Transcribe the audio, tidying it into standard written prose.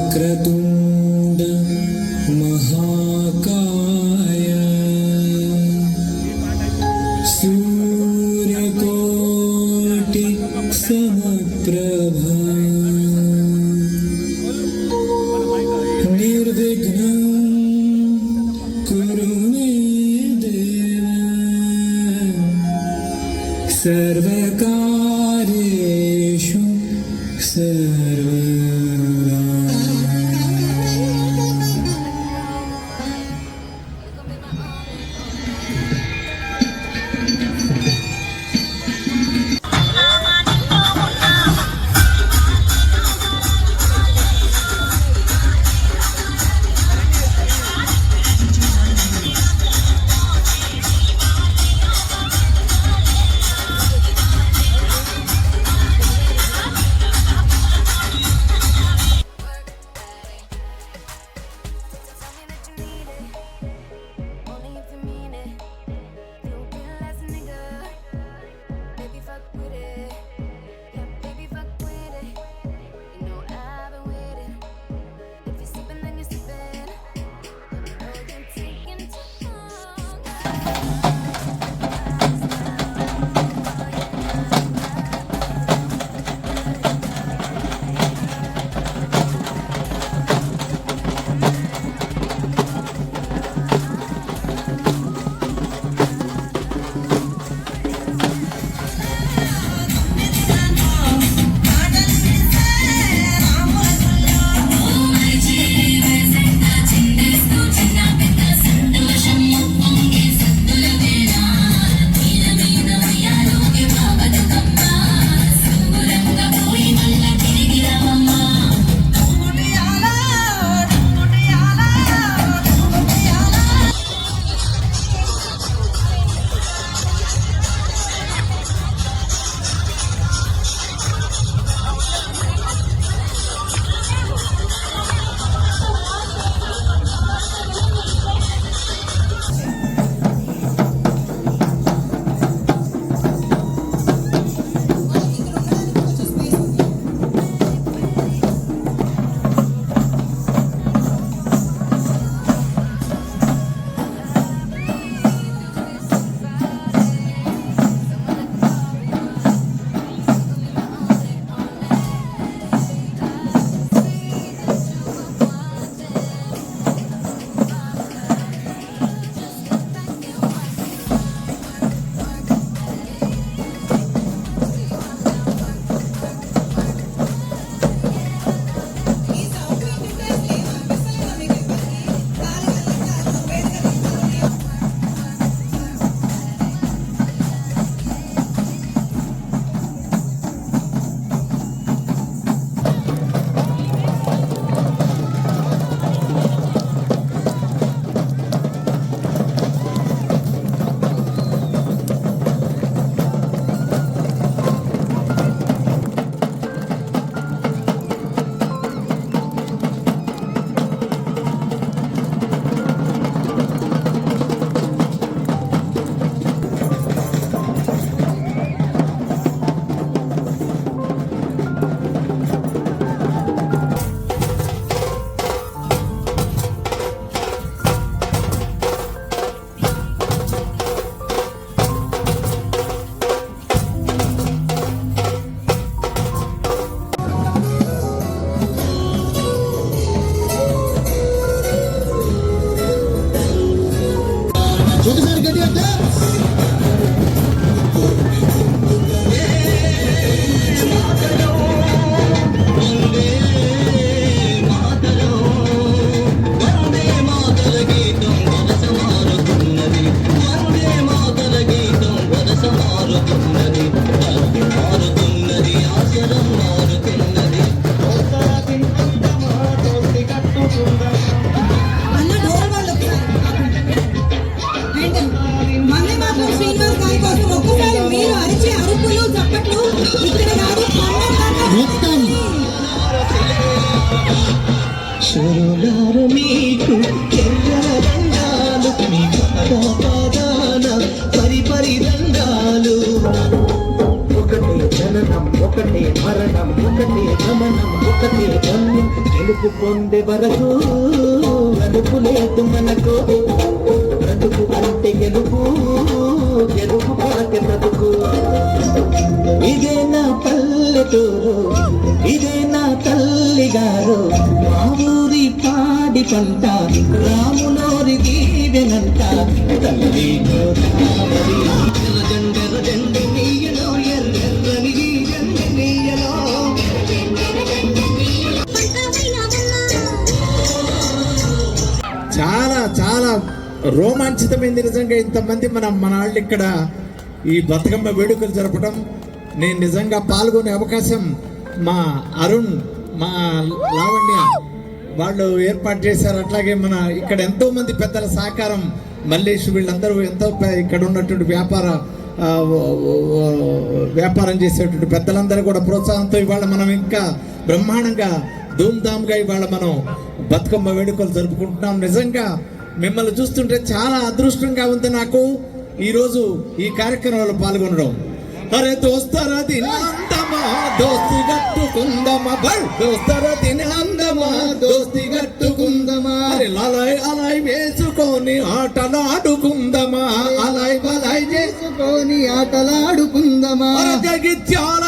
वक्रतुंड महाकाय सूर्यकोटि समप्रभा निर्विघ्नं कुरु मे देव सर्वकार्येषु सर्वदा। సురులారని ఒకటే మరణం ఒకటే గమనం ఒకటే గమ్యం గెలుపు పొందే వరకు అదుపు లేదు మనకు బ్రతుకు అంటే గెలుపు గెలుపు కొరకే బ్రతుకు ఇదే నా పల్లెటూరు ఇదే నా తల్లి గారు మా ఊరి పాడి పంట రాములోరి దీవెనంట తల్లి గోదావరి ఎర్రజెండెర జెండు నీయలో ఎర్రెర్రని జెండు నీయలో చాలా చాలా రోమాంచితమైంది నిజంగా ఇంతమంది మన వాళ్ళు ఇక్కడ ఈ బతుకమ్మ వేడుకలు జరపడం నేను నిజంగా పాల్గొనే అవకాశం మా అరుణ్ మా లావణ్య వాళ్ళు ఏర్పాటు చేశారు. అట్లాగే మన ఇక్కడ ఎంతో మంది పెద్దల సహకారం మల్లేష్ వీళ్ళందరూ ఎంతో ఇక్కడ ఉన్నటువంటి వ్యాపారం చేసేటువంటి పెద్దలందరూ కూడా ప్రోత్సాహంతో ఇవాళ మనం ఇంకా బ్రహ్మాండంగా ధూమ్ధామ్గా ఇవాళ మనం బతుకమ్మ వేడుకలు జరుపుకుంటున్నాం. నిజంగా మిమ్మల్ని చూస్తుంటే చాలా అదృష్టంగా ఉంది నాకు ఈరోజు ఈ కార్యక్రమంలో పాల్గొనడం. అరే దోస్తారా తినందమా దోస్తి గట్టుకుందమా దోస్తారా తినందమా దోస్తి గట్టుకుందమా అలాయ్ అలాయ్ వేసుకొని ఆటలాడుకుందమా అలాయ్ బలాయ్ చేసుకొని ఆటలాడుకుందమా జగిత్యాల